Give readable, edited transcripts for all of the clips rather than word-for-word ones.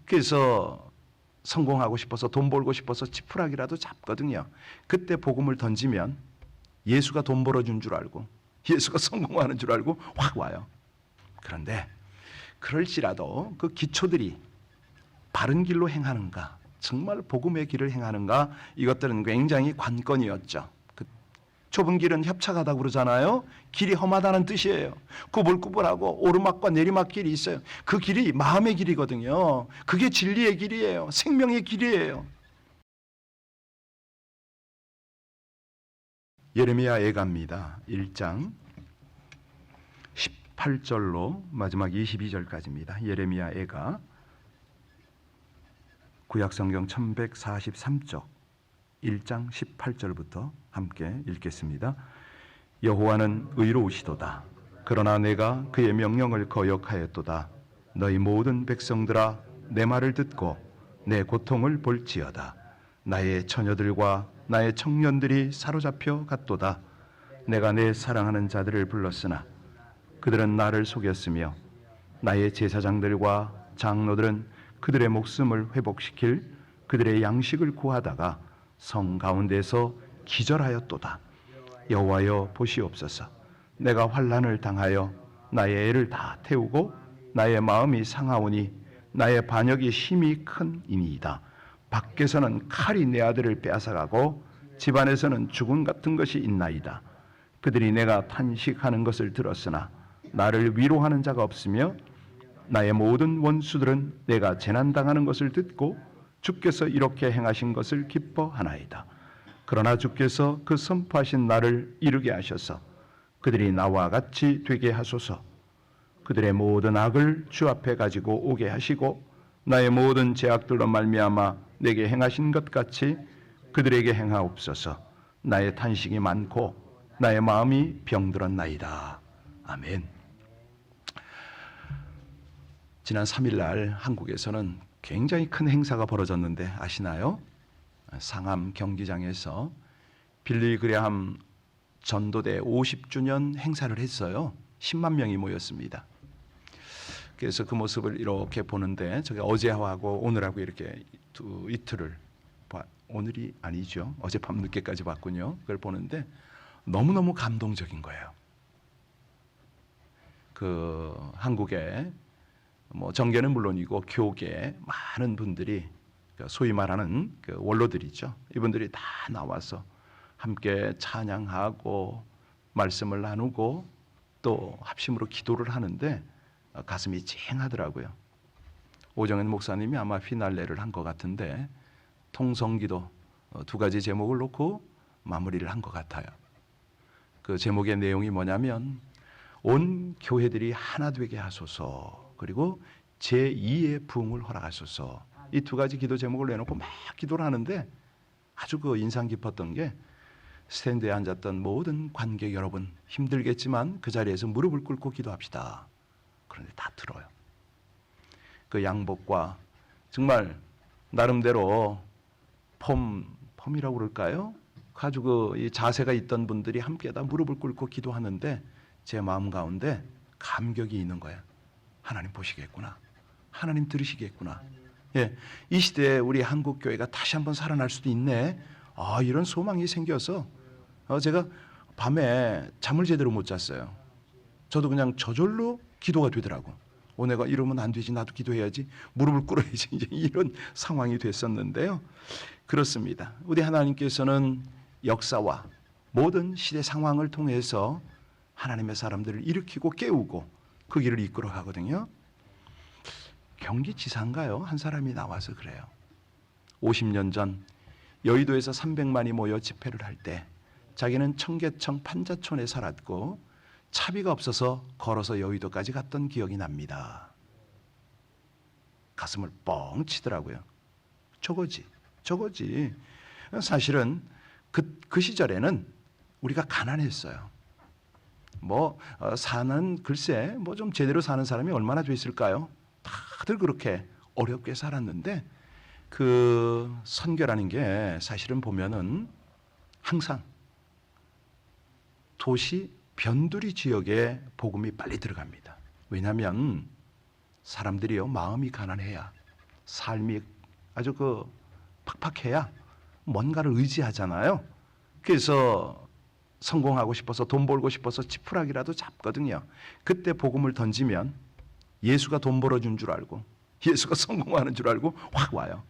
그래서 성공하고 싶어서 돈 벌고 싶어서 지푸라기라도 잡거든요. 그때 복음을 던지면 예수가 돈 벌어준 줄 알고 예수가 성공하는 줄 알고 확 와요. 그런데 그럴지라도 그 기초들이 바른 길로 행하는가, 정말 복음의 길을 행하는가, 이것들은 굉장히 관건이었죠. 그 좁은 길은 협착하다고 그러잖아요. 길이 험하다는 뜻이에요. 구불구불하고 오르막과 내리막길이 있어요. 그 길이 마음의 길이거든요. 그게 진리의 길이에요. 생명의 길이에요. 예레미야 애가입니다. 1장 18절로 마지막 22절까지입니다. 예레미야 애가 구약성경 1143쪽 1장 18절부터 함께 읽겠습니다. 여호와는 의로우시도다. 그러나 내가 그의 명령을 거역하였도다. 너희 모든 백성들아 내 말을 듣고 내 고통을 볼지어다. 나의 처녀들과 나의 청년들이 사로잡혀 갔도다. 내가 내 사랑하는 자들을 불렀으나 그들은 나를 속였으며 나의 제사장들과 장로들은 그들의 목숨을 회복시킬 그들의 양식을 구하다가 성 가운데서 기절하였도다. 여호와여 보시옵소서. 내가 환난을 당하여 나의 애를 다 태우고 나의 마음이 상하오니 나의 반역이 심히 큰 이니이다. 밖에서는 칼이 내 아들을 빼앗아가고 집안에서는 죽음 같은 것이 있나이다. 그들이 내가 탄식하는 것을 들었으나 나를 위로하는 자가 없으며 나의 모든 원수들은 내가 재난당하는 것을 듣고 주께서 이렇게 행하신 것을 기뻐하나이다. 그러나 주께서 그 선포하신 날을 이루게 하셔서 그들이 나와 같이 되게 하소서. 그들의 모든 악을 주 앞에 가지고 오게 하시고 나의 모든 죄악들로 말미암아 내게 행하신 것 같이 그들에게 행하옵소서. 나의 탄식이 많고 나의 마음이 병들었나이다. 아멘. 지난 3일 날 한국에서는 굉장히 큰 행사가 벌어졌는데 아시나요? 상암 경기장에서 빌리 그레함 전도대 50주년 행사를 했어요. 10만 명이 모였습니다. 그래서 그 모습을 이렇게 보는데 제가 어제하고 오늘하고 이렇게 이틀을 오늘이 아니죠. 어젯밤 늦게까지 봤군요. 그걸 보는데 너무너무 감동적인 거예요. 그 한국에 뭐 정계는 물론이고 교계 많은 분들이 소위 말하는 그 원로들이죠. 이분들이 다 나와서 함께 찬양하고 말씀을 나누고 또 합심으로 기도를 하는데 가슴이 찡하더라고요. 오정현 목사님이 아마 피날레를 한 것 같은데 통성기도 2가지 제목을 놓고 마무리를 한 것 같아요. 그 제목의 내용이 뭐냐면 온 교회들이 하나 되게 하소서, 그리고 제2의 부흥을 허락하소서. 이 2가지 기도 제목을 내놓고 막 기도를 하는데 아주 그 인상 깊었던 게 스탠드에 앉았던 모든 관객 여러분 힘들겠지만 그 자리에서 무릎을 꿇고 기도합시다. 그런데 다 들어요. 그 양복과 정말 나름대로 폼이라고 그럴까요? 아주 그 자세가 있던 분들이 함께 다 무릎을 꿇고 기도하는데 제 마음 가운데 감격이 있는 거예요. 하나님 보시겠구나. 하나님 들으시겠구나. 예, 이 시대에 우리 한국 교회가 다시 한번 살아날 수도 있네. 이런 소망이 생겨서 제가 밤에 잠을 제대로 못 잤어요. 저도 그냥 저절로 기도가 되더라고. 내가 이러면 안 되지. 나도 기도해야지. 무릎을 꿇어야지. 이제 이런 상황이 됐었는데요. 그렇습니다. 우리 하나님께서는 역사와 모든 시대 상황을 통해서 하나님의 사람들을 일으키고 깨우고 그 길을 이끌어 가거든요. 경기지사인가요? 한 사람이 나와서 그래요. 50년 전 여의도에서 300만이 모여 집회를 할 때 자기는 청계천 판자촌에 살았고 차비가 없어서 걸어서 여의도까지 갔던 기억이 납니다. 가슴을 뻥 치더라고요. 저거지. 사실은 그 시절에는 우리가 가난했어요. 사는 글쎄 좀 제대로 사는 사람이 얼마나 됐을까요? 다들 그렇게 어렵게 살았는데 그 선교라는 게 사실은 보면은 항상 도시 변두리 지역에 복음이 빨리 들어갑니다. 왜냐하면 사람들이요 마음이 가난해야 삶이 아주 팍팍해야 뭔가를 의지하잖아요. 그래서 성공하고 싶어서 돈 벌고 싶어서 지푸라기라도 잡거든요. 그때 복음을 던지면 예수가 돈 벌어준 줄 알고 예수가 성공하는 줄 알고 확 와요.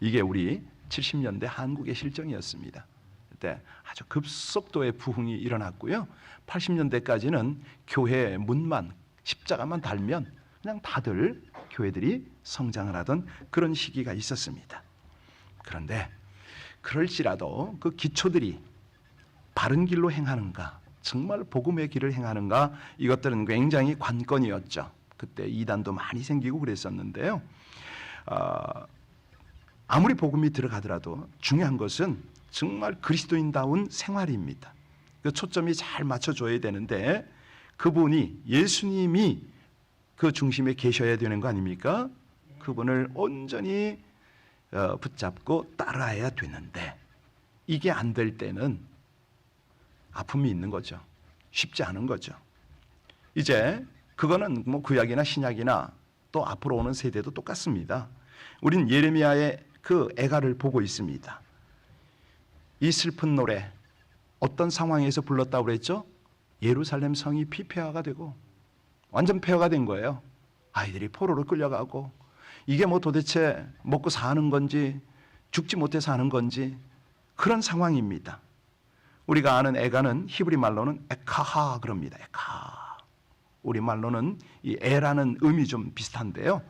이게 우리 70년대 한국의 실정이었습니다. 그때 아주 급속도의 부흥이 일어났고요. 80년대까지는 교회 문만 십자가만 달면 그냥 다들 교회들이 성장을 하던 그런 시기가 있었습니다. 그런데 그럴지라도 그 기초들이 바른 길로 행하는가, 정말 복음의 길을 행하는가, 이것들은 굉장히 관건이었죠. 그때 이단도 많이 생기고 그랬었는데요. 아무리 복음이 들어가더라도 중요한 것은 정말 그리스도인다운 생활입니다. 그 초점이 잘 맞춰줘야 되는데 그분이 예수님이 그 중심에 계셔야 되는 거 아닙니까? 그분을 온전히 붙잡고 따라야 되는데 이게 안 될 때는 아픔이 있는 거죠. 쉽지 않은 거죠. 이제 그거는 뭐 구약이나 신약이나 또 앞으로 오는 세대도 똑같습니다. 우린 예레미야의 그 애가를 보고 있습니다. 이 슬픈 노래 어떤 상황에서 불렀다고 그랬죠? 예루살렘 성이 피폐화가 되고 완전 폐허가 된 거예요. 아이들이 포로로 끌려가고 이게 뭐 도대체 먹고 사는 건지 죽지 못해 사는 건지 그런 상황입니다. 우리가 아는 애가는 히브리 말로는 에카하 그럽니다. 에카. 우리 말로는 이 애라는 의미 좀 비슷한데요.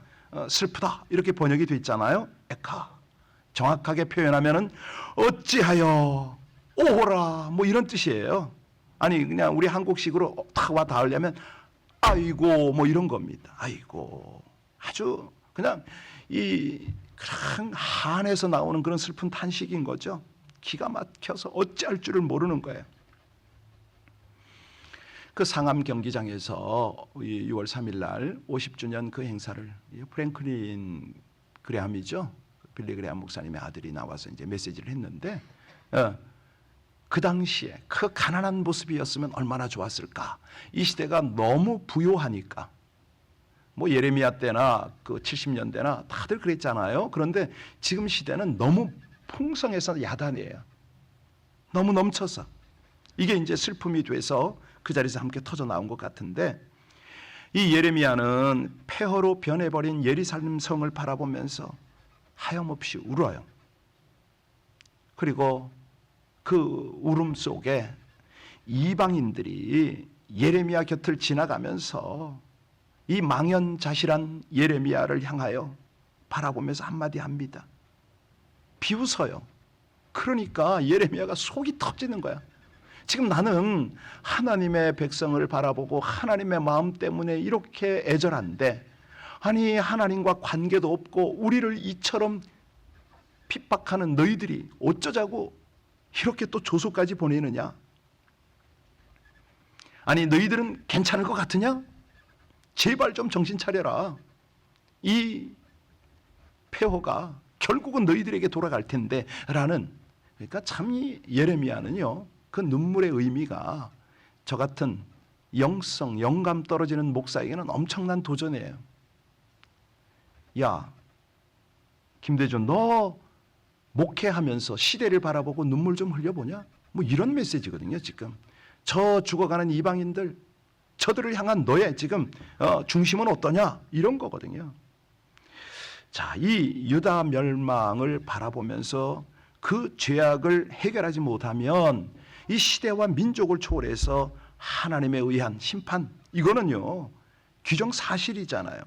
슬프다 이렇게 번역이 돼 있잖아요. 에카. 정확하게 표현하면은 어찌하여 오호라 뭐 이런 뜻이에요. 아니 그냥 우리 한국식으로 탁 와 닿으려면 아이고 뭐 이런 겁니다. 아이고 아주 그냥 이 그냥 한에서 나오는 그런 슬픈 탄식인 거죠. 기가 막혀서 어찌할 줄을 모르는 거예요. 그 상암 경기장에서 6월 3일 날 50주년 그 행사를 프랭클린 그레함이죠. 빌리 그레함 목사님의 아들이 나와서 이제 메시지를 했는데 그 당시에 그 가난한 모습이었으면 얼마나 좋았을까. 이 시대가 너무 부요하니까 뭐 예레미야 때나 그 70년대나 다들 그랬잖아요. 그런데 지금 시대는 너무 풍성해서 야단이에요. 너무 넘쳐서 이게 이제 슬픔이 돼서 그 자리에서 함께 터져 나온 것 같은데 이 예레미야는 폐허로 변해버린 예루살렘 성을 바라보면서 하염없이 울어요. 그리고 그 울음 속에 이방인들이 예레미야 곁을 지나가면서 이 망연자실한 예레미야를 향하여 바라보면서 한마디 합니다. 비웃어요. 그러니까 예레미야가 속이 터지는 거야. 지금 나는 하나님의 백성을 바라보고 하나님의 마음 때문에 이렇게 애절한데 아니 하나님과 관계도 없고 우리를 이처럼 핍박하는 너희들이 어쩌자고 이렇게 또 조소까지 보내느냐? 아니 너희들은 괜찮을 것 같으냐? 제발 좀 정신 차려라. 이 폐허가 결국은 너희들에게 돌아갈 텐데 라는 그러니까 참 이 예레미야는요 그 눈물의 의미가 저 같은 영성, 영감 떨어지는 목사에게는 엄청난 도전이에요. 야 김대준 너 목회하면서 시대를 바라보고 눈물 좀 흘려보냐? 뭐 이런 메시지거든요. 지금 저 죽어가는 이방인들 저들을 향한 너의 지금 중심은 어떠냐? 이런 거거든요. 자, 이 유다 멸망을 바라보면서 그 죄악을 해결하지 못하면 이 시대와 민족을 초월해서 하나님에 의한 심판 이거는요 규정사실이잖아요.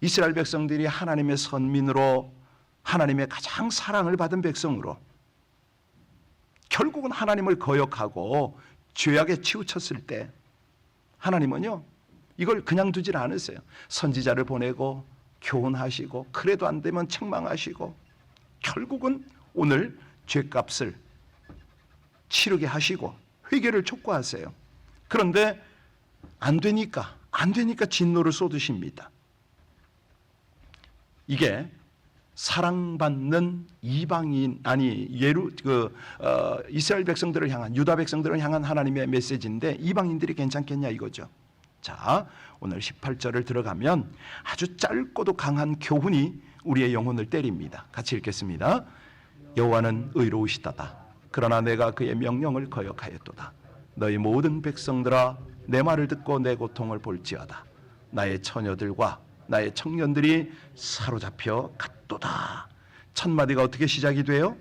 이스라엘 백성들이 하나님의 선민으로 하나님의 가장 사랑을 받은 백성으로 결국은 하나님을 거역하고 죄악에 치우쳤을 때 하나님은요 이걸 그냥 두질 않으세요. 선지자를 보내고 교훈하시고 그래도 안 되면 책망하시고 결국은 오늘 죄값을 치르게 하시고 회개를 촉구하세요. 그런데 안 되니까 진노를 쏟으십니다. 이게 사랑받는 이방인 아니 이스라엘 백성들을 향한 유다 백성들을 향한 하나님의 메시지인데 이방인들이 괜찮겠냐 이거죠. 자, 오늘 18절을 들어가면 아주 짧고도 강한 교훈이 우리의 영혼을 때립니다. 같이 읽겠습니다. 여호와는 의로우시다다. 그러나 내가 그의 명령을 거역하였도다. 너희 모든 백성들아 내 말을 듣고 내 고통을 볼지어다. 나의 처녀들과 나의 청년들이 사로잡혀 갔도다. 첫 마디가 어떻게 시작이 돼요?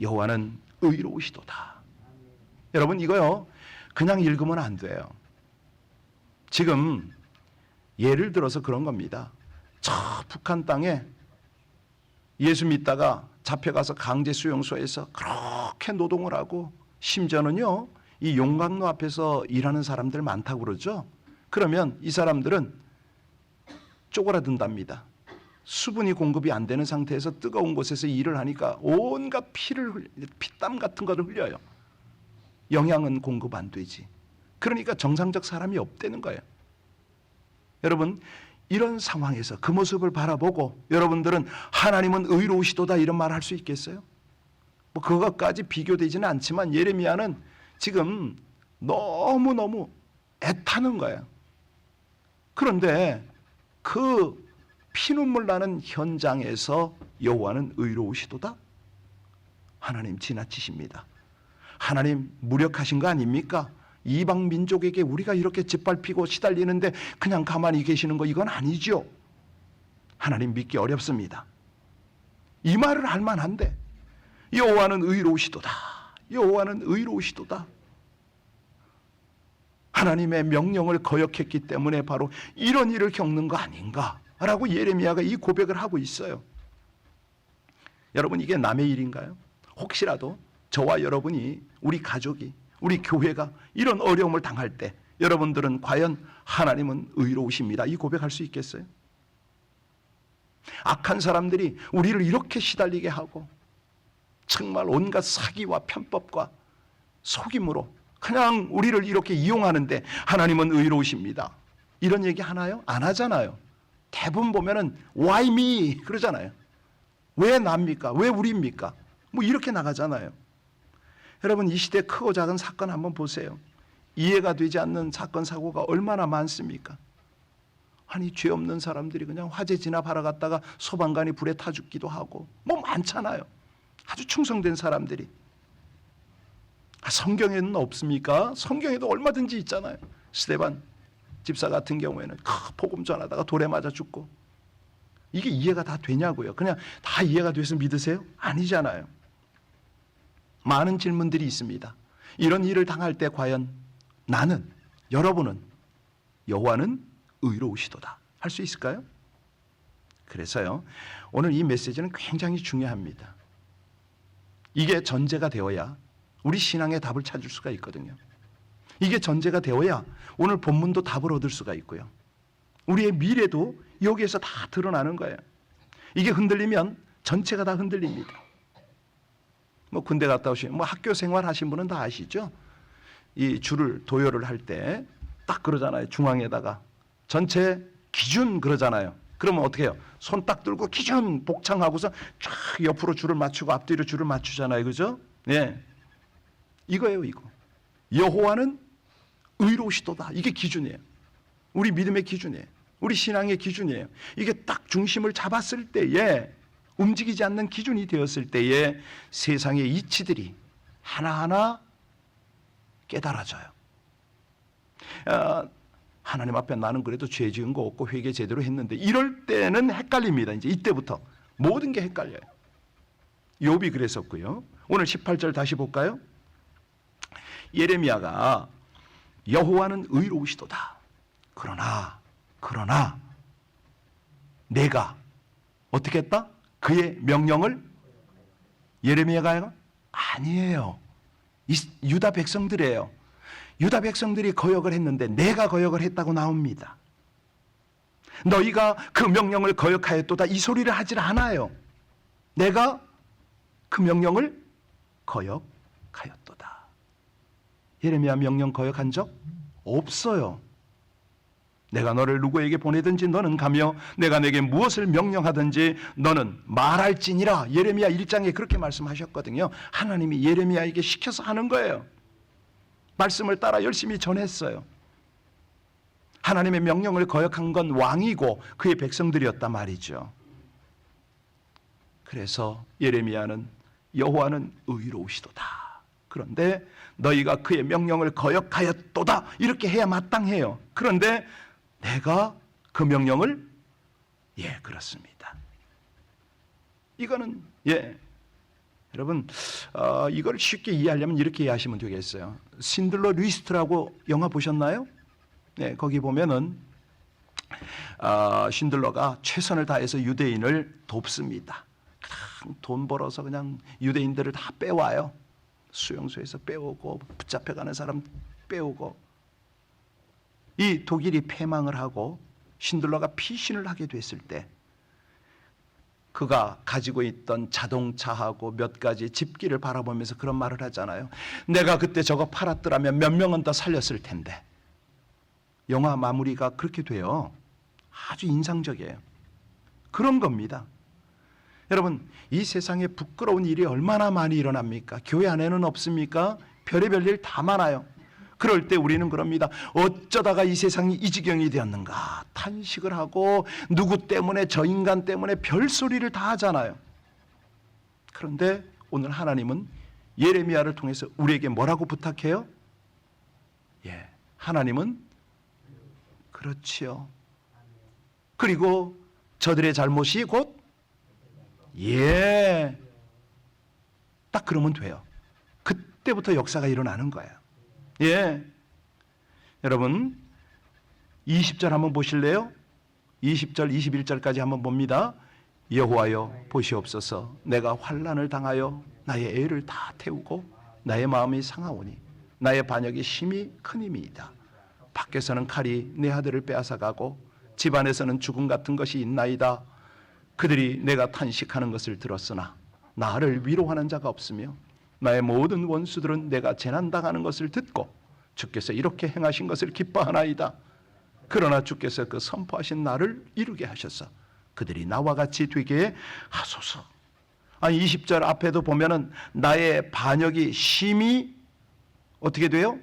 여호와는 의로우시도다. 여러분, 이거요 그냥 읽으면 안 돼요. 지금 예를 들어서 그런 겁니다. 저 북한 땅에 예수 믿다가 잡혀가서 강제 수용소에서 그렇게 노동을 하고, 심지어는요 이 용광로 앞에서 일하는 사람들 많다고 그러죠. 그러면 이 사람들은 쪼그라든답니다. 수분이 공급이 안 되는 상태에서 뜨거운 곳에서 일을 하니까 온갖 피땀 같은 것을 흘려요. 영양은 공급 안 되지. 그러니까 정상적 사람이 없다는 거예요. 여러분, 이런 상황에서 그 모습을 바라보고 여러분들은 하나님은 의로우시도다 이런 말 할 수 있겠어요? 뭐 그것까지 비교되지는 않지만 예레미야는 지금 너무너무 애타는 거예요. 그런데 그 피눈물 나는 현장에서 여호와는 의로우시도다? 하나님 지나치십니다. 하나님 무력하신 거 아닙니까? 이방 민족에게 우리가 이렇게 짓밟히고 시달리는데 그냥 가만히 계시는 거 이건 아니죠. 하나님 믿기 어렵습니다. 이 말을 할 만한데 여호와는 의로우시도다. 여호와는 의로우시도다. 하나님의 명령을 거역했기 때문에 바로 이런 일을 겪는 거 아닌가라고 예레미야가 이 고백을 하고 있어요. 여러분, 이게 남의 일인가요? 혹시라도 저와 여러분이, 우리 가족이, 우리 교회가 이런 어려움을 당할 때 여러분들은 과연 하나님은 의로우십니다 이 고백할 수 있겠어요? 악한 사람들이 우리를 이렇게 시달리게 하고 정말 온갖 사기와 편법과 속임으로 그냥 우리를 이렇게 이용하는데 하나님은 의로우십니다 이런 얘기 하나요? 안 하잖아요. 대부분 보면은 Why me? 그러잖아요. 왜 납니까? 왜 우리입니까? 뭐 이렇게 나가잖아요. 여러분, 이 시대 크고 작은 사건 한번 보세요. 이해가 되지 않는 사건 사고가 얼마나 많습니까? 아니, 죄 없는 사람들이 그냥 화재 진압하러 갔다가 소방관이 불에 타 죽기도 하고 뭐 많잖아요. 아주 충성된 사람들이. 성경에는 없습니까? 성경에도 얼마든지 있잖아요. 스데반 집사 같은 경우에는 복음 전하다가 돌에 맞아 죽고. 이게 이해가 다 되냐고요. 그냥 다 이해가 돼서 믿으세요? 아니잖아요. 많은 질문들이 있습니다. 이런 일을 당할 때 과연 나는, 여러분은 여호와는 의로우시도다 할 수 있을까요? 그래서요, 오늘 이 메시지는 굉장히 중요합니다. 이게 전제가 되어야 우리 신앙의 답을 찾을 수가 있거든요. 이게 전제가 되어야 오늘 본문도 답을 얻을 수가 있고요. 우리의 미래도 여기에서 다 드러나는 거예요. 이게 흔들리면 전체가 다 흔들립니다. 뭐 군대 갔다 오신, 뭐 학교 생활 하신 분은 다 아시죠? 이 줄을 도열을 할 때 딱 그러잖아요. 중앙에다가 전체 기준 그러잖아요. 그러면 어떻게 해요? 손 딱 들고 기준 복창하고서 쫙 옆으로 줄을 맞추고 앞뒤로 줄을 맞추잖아요. 그죠? 예. 이거예요, 이거. 여호와는 의로우시도다. 이게 기준이에요. 우리 믿음의 기준이에요. 우리 신앙의 기준이에요. 이게 딱 중심을 잡았을 때에, 움직이지 않는 기준이 되었을 때에 세상의 이치들이 하나하나 깨달아져요. 하나님 앞에 나는 그래도 죄 지은 거 없고 회개 제대로 했는데, 이럴 때는 헷갈립니다. 이제 이때부터 모든 게 헷갈려요. 욥이 그랬었고요. 오늘 18절 다시 볼까요? 예레미야가 여호와는 의로우시도다. 그러나 내가 어떻게 했다? 그의 명령을, 예레미야가 아니에요. 유다 백성들이에요. 유다 백성들이 거역을 했는데 내가 거역을 했다고 나옵니다. 너희가 그 명령을 거역하였도다 이 소리를 하질 않아요. 내가 그 명령을 거역하였도다. 예레미야 명령 거역한 적 없어요. 내가 너를 누구에게 보내든지 너는 가며 내가 내게 무엇을 명령하든지 너는 말할지니라. 예레미야 1장에 그렇게 말씀하셨거든요. 하나님이 예레미야에게 시켜서 하는 거예요. 말씀을 따라 열심히 전했어요. 하나님의 명령을 거역한 건 왕이고 그의 백성들이었단 말이죠. 그래서 예레미야는 여호와는 의로우시도다. 그런데 너희가 그의 명령을 거역하였도다. 이렇게 해야 마땅해요. 그런데 내가 그 명령을 그렇습니다. 이거는 여러분 이걸 쉽게 이해하려면 이렇게 이해하시면 되겠어요. 신들러 리스트라고 영화 보셨나요? 거기 보면은 신들러가 최선을 다해서 유대인을 돕습니다. 돈 벌어서 그냥 유대인들을 다 빼와요. 수용소에서 빼오고 붙잡혀가는 사람 빼오고. 이 독일이 패망을 하고 신들러가 피신을 하게 됐을 때 그가 가지고 있던 자동차하고 몇 가지 집기를 바라보면서 그런 말을 하잖아요. 내가 그때 저거 팔았더라면 몇 명은 더 살렸을 텐데. 영화 마무리가 그렇게 돼요. 아주 인상적이에요. 그런 겁니다. 여러분, 이 세상에 부끄러운 일이 얼마나 많이 일어납니까? 교회 안에는 없습니까? 별의별 일 다 많아요. 그럴 때 우리는 그럽니다. 어쩌다가 이 세상이 이 지경이 되었는가? 탄식을 하고 누구 때문에, 저 인간 때문에 별소리를 다 하잖아요. 그런데 오늘 하나님은 예레미야를 통해서 우리에게 뭐라고 부탁해요? 하나님은 그렇지요. 그리고 저들의 잘못이 곧 딱 그러면 돼요. 그때부터 역사가 일어나는 거예요. 여러분 20절 한번 보실래요? 20절 21절까지 한번 봅니다. 여호와여 보시옵소서. 내가 환난을 당하여 나의 애를 다 태우고 나의 마음이 상하오니 나의 반역이 심히 큰 힘이이다. 밖에서는 칼이 내 아들을 빼앗아가고 집안에서는 죽음 같은 것이 있나이다. 그들이 내가 탄식하는 것을 들었으나 나를 위로하는 자가 없으며 나의 모든 원수들은 내가 재난당하는 것을 듣고 주께서 이렇게 행하신 것을 기뻐하나이다. 그러나 주께서 그 선포하신 날을 이루게 하셔서 그들이 나와 같이 되게 하소서. 20절 앞에도 보면은 나의 반역이 심히 어떻게 돼요?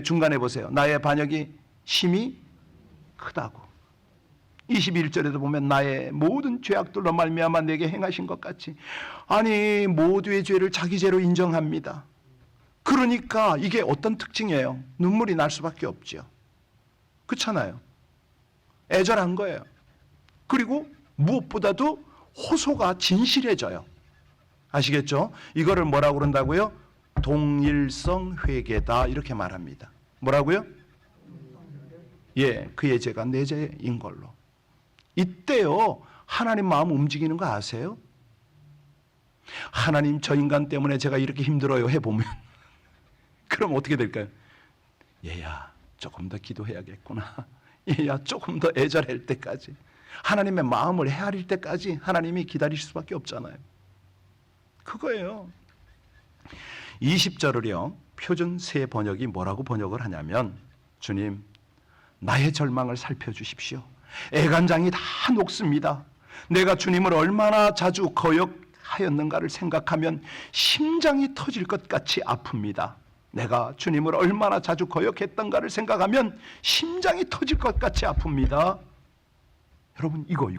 중간에 보세요. 나의 반역이 심히 크다고. 21절에도 보면 나의 모든 죄악들로 말미암아 내게 행하신 것 같이. 아니 모두의 죄를 자기 죄로 인정합니다. 그러니까 이게 어떤 특징이에요? 눈물이 날 수밖에 없죠. 그렇잖아요. 애절한 거예요. 그리고 무엇보다도 호소가 진실해져요. 아시겠죠? 이거를 뭐라고 그런다고요? 동일성 회개다 이렇게 말합니다. 뭐라고요? 그의 죄가 내 죄인 걸로. 이때요 하나님 마음 움직이는 거 아세요? 하나님 저 인간 때문에 제가 이렇게 힘들어요 해보면 그럼 어떻게 될까요? 얘야 조금 더 기도해야겠구나. 얘야 조금 더 애절할 때까지, 하나님의 마음을 헤아릴 때까지 하나님이 기다릴 수밖에 없잖아요. 그거예요. 20절을요 표준 새 번역이 뭐라고 번역을 하냐면, 주님 나의 절망을 살펴주십시오. 애간장이 다 녹습니다. 내가 주님을 얼마나 자주 거역하였는가를 생각하면 심장이 터질 것 같이 아픕니다. 내가 주님을 얼마나 자주 거역했던가를 생각하면 심장이 터질 것 같이 아픕니다. 여러분 이거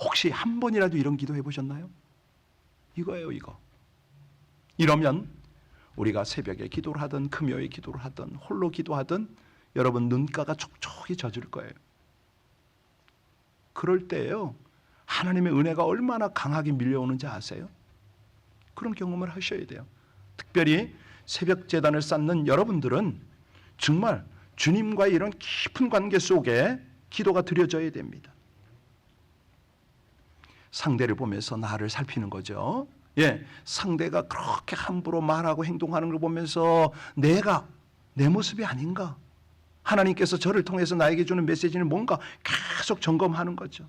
혹시 한 번이라도 이런 기도 해보셨나요? 이거예요. 이거. 이러면 우리가 새벽에 기도를 하든 금요일 기도를 하든 홀로 기도하든 여러분 눈가가 촉촉히 젖을 거예요. 그럴 때예요 하나님의 은혜가 얼마나 강하게 밀려오는지 아세요? 그런 경험을 하셔야 돼요. 특별히 새벽 제단을 쌓는 여러분들은 정말 주님과의 이런 깊은 관계 속에 기도가 드려져야 됩니다. 상대를 보면서 나를 살피는 거죠. 상대가 그렇게 함부로 말하고 행동하는 걸 보면서 내가 내 모습이 아닌가? 하나님께서 저를 통해서 나에게 주는 메시지는 뭔가 계속 점검하는 거죠.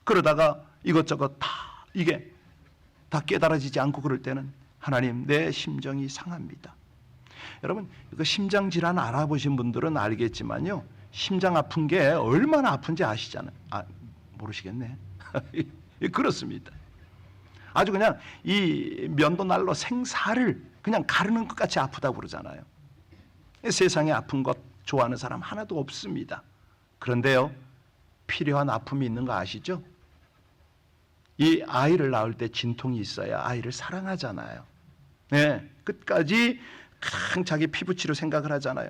그러다가 이것저것 이게 다 깨달아지지 않고 그럴 때는 하나님 내 심정이 상합니다. 여러분 이거 심장 질환 알아보신 분들은 알겠지만요, 심장 아픈 게 얼마나 아픈지 아시잖아요. 모르시겠네. 그렇습니다. 아주 그냥 이 면도날로 생사를 그냥 가르는 것 같이 아프다고 그러잖아요. 세상에 아픈 것 좋아하는 사람 하나도 없습니다. 그런데요, 필요한 아픔이 있는 거 아시죠? 이 아이를 낳을 때 진통이 있어야 아이를 사랑하잖아요. 네, 끝까지 가장 자기 피부치료 생각을 하잖아요.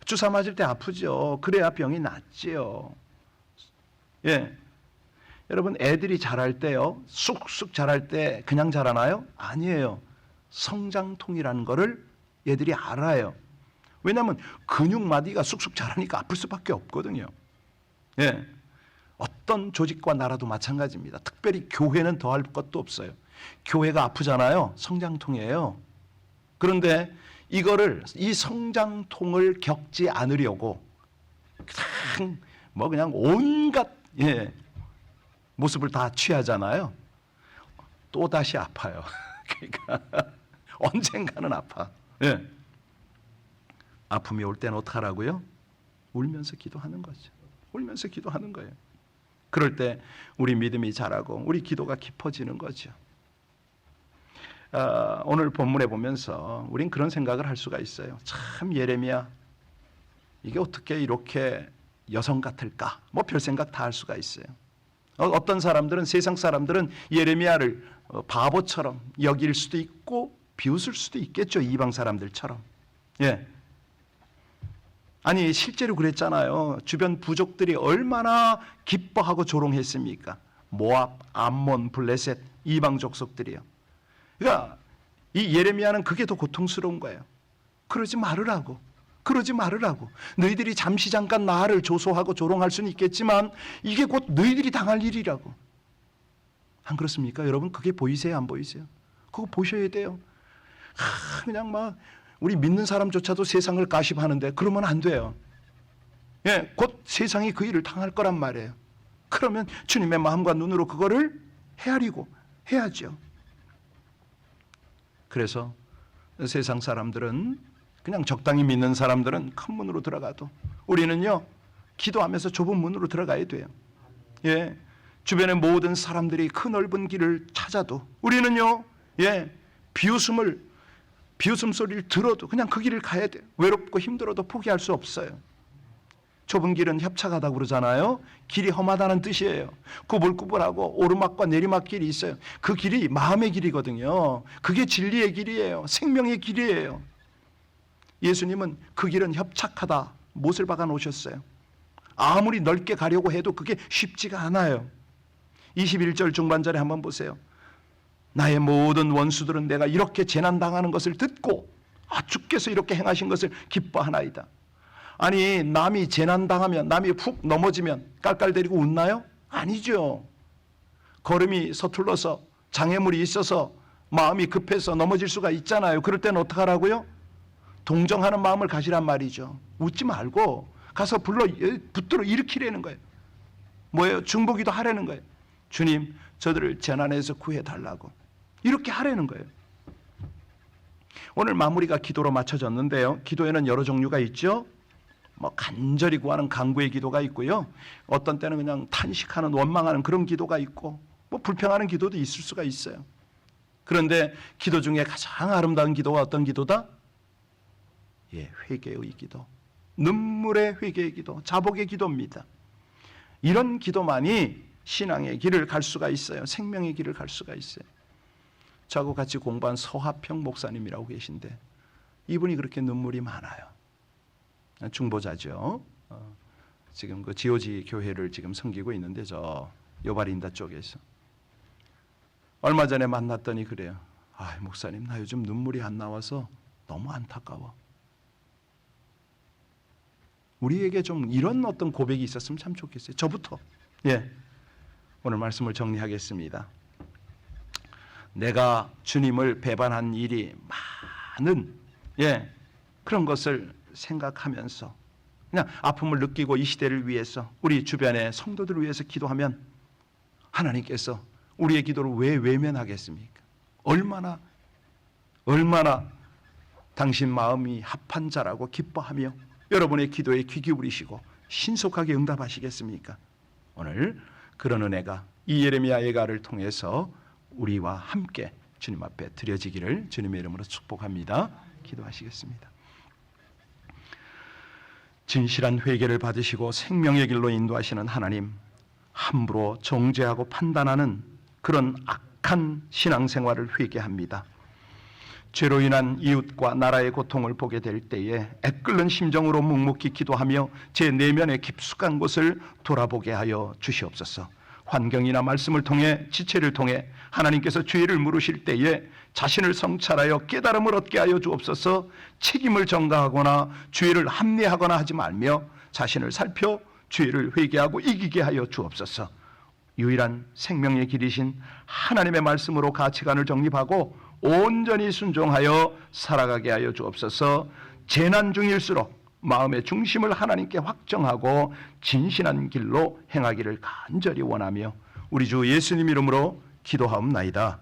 주사 맞을 때 아프죠. 그래야 병이 낫지요. 예, 여러분 애들이 자랄 때요, 쑥쑥 자랄 때 그냥 자라나요? 아니에요. 성장통이라는 거를 얘들이 알아요. 왜냐하면 근육마디가 쑥쑥 자라니까 아플 수밖에 없거든요. 예, 어떤 조직과 나라도 마찬가지입니다. 특별히 교회는 더할 것도 없어요. 교회가 아프잖아요. 성장통이에요. 그런데 이 성장통을 겪지 않으려고 그냥 온갖 모습을 다 취하잖아요. 또 다시 아파요. 그러니까 언젠가는 아파. 예. 아픔이 올 때는 어떡하라고요? 울면서 기도하는 거죠. 울면서 기도하는 거예요. 그럴 때 우리 믿음이 자라고 우리 기도가 깊어지는 거죠. 오늘 본문에 보면서 우린 그런 생각을 할 수가 있어요. 참 예레미야, 이게 어떻게 이렇게 여성 같을까? 뭐 별 생각 다 할 수가 있어요. 어떤 사람들은, 세상 사람들은 예레미야를 바보처럼 여길 수도 있고 비웃을 수도 있겠죠. 이방 사람들처럼. 예. 아니 실제로 그랬잖아요. 주변 부족들이 얼마나 기뻐하고 조롱했습니까? 모압, 암몬, 블레셋, 이방 족속들이요. 그러니까 이 예레미야는 그게 더 고통스러운 거예요. 그러지 말으라고. 그러지 말으라고. 너희들이 잠시 잠깐 나를 조소하고 조롱할 수는 있겠지만 이게 곧 너희들이 당할 일이라고. 안 그렇습니까? 여러분 그게 보이세요? 안 보이세요? 그거 보셔야 돼요. 그냥 막 우리 믿는 사람조차도 세상을 가십하는데 그러면 안 돼요. 예, 곧 세상이 그 일을 당할 거란 말이에요. 그러면 주님의 마음과 눈으로 그거를 헤아리고 해야죠. 그래서 세상 사람들은 그냥 적당히 믿는 사람들은 큰 문으로 들어가도 우리는요 기도하면서 좁은 문으로 들어가야 돼요. 예, 주변의 모든 사람들이 그 넓은 길을 찾아도 우리는요 비웃음 소리를 들어도 그냥 그 길을 가야 돼요. 외롭고 힘들어도 포기할 수 없어요. 좁은 길은 협착하다고 그러잖아요. 길이 험하다는 뜻이에요. 꾸불꾸불하고 오르막과 내리막길이 있어요. 그 길이 마음의 길이거든요. 그게 진리의 길이에요. 생명의 길이에요. 예수님은 그 길은 협착하다 못을 박아 놓으셨어요. 아무리 넓게 가려고 해도 그게 쉽지가 않아요. 21절 중반절에 한번 보세요. 나의 모든 원수들은 내가 이렇게 재난당하는 것을 듣고 주께서 이렇게 행하신 것을 기뻐하나이다. 아니 남이 재난당하면 남이 푹 넘어지면 깔깔대리고 웃나요? 아니죠. 걸음이 서툴러서 장애물이 있어서 마음이 급해서 넘어질 수가 있잖아요. 그럴 때는 어떡하라고요? 동정하는 마음을 가지란 말이죠. 웃지 말고 가서 붙들어 일으키라는 거예요. 뭐예요? 중보기도 하라는 거예요. 주님 저들을 재난에서 구해달라고 이렇게 하라는 거예요. 오늘 마무리가 기도로 맞춰졌는데요. 기도에는 여러 종류가 있죠. 간절히 구하는 간구의 기도가 있고요. 어떤 때는 그냥 탄식하는 원망하는 그런 기도가 있고 불평하는 기도도 있을 수가 있어요. 그런데 기도 중에 가장 아름다운 기도가 어떤 기도다? 회개의 기도, 눈물의 회개의 기도, 자복의 기도입니다. 이런 기도만이 신앙의 길을 갈 수가 있어요. 생명의 길을 갈 수가 있어요. 저하고 같이 공부한 서하평 목사님이라고 계신데 이분이 그렇게 눈물이 많아요. 중보자죠. 지금 그 GOG 교회를 지금 섬기고 있는데 저 요바린다 쪽에서 얼마 전에 만났더니 그래요. 목사님 나 요즘 눈물이 안 나와서 너무 안타까워. 우리에게 좀 이런 어떤 고백이 있었으면 참 좋겠어요. 저부터. 오늘 말씀을 정리하겠습니다. 내가 주님을 배반한 일이 많은 그런 것을 생각하면서 그냥 아픔을 느끼고 이 시대를 위해서 우리 주변의 성도들을 위해서 기도하면 하나님께서 우리의 기도를 왜 외면하겠습니까? 얼마나 당신 마음이 합한 자라고 기뻐하며 여러분의 기도에 귀 기울이시고 신속하게 응답하시겠습니까? 오늘 그런 은혜가 이 예레미야 예가를 통해서 우리와 함께 주님 앞에 드려지기를 주님의 이름으로 축복합니다. 기도하시겠습니다. 진실한 회개를 받으시고 생명의 길로 인도하시는 하나님, 함부로 정죄하고 판단하는 그런 악한 신앙생활을 회개합니다. 죄로 인한 이웃과 나라의 고통을 보게 될 때에 애끓는 심정으로 묵묵히 기도하며 제 내면의 깊숙한 곳을 돌아보게 하여 주시옵소서. 환경이나 말씀을 통해, 지체를 통해 하나님께서 죄를 물으실 때에 자신을 성찰하여 깨달음을 얻게 하여 주옵소서. 책임을 전가하거나 죄를 합리하거나 하지 말며 자신을 살펴 죄를 회개하고 이기게 하여 주옵소서. 유일한 생명의 길이신 하나님의 말씀으로 가치관을 정립하고 온전히 순종하여 살아가게 하여 주옵소서. 재난 중일수록 마음의 중심을 하나님께 확정하고 진실한 길로 행하기를 간절히 원하며 우리 주 예수님 이름으로 기도하옵나이다.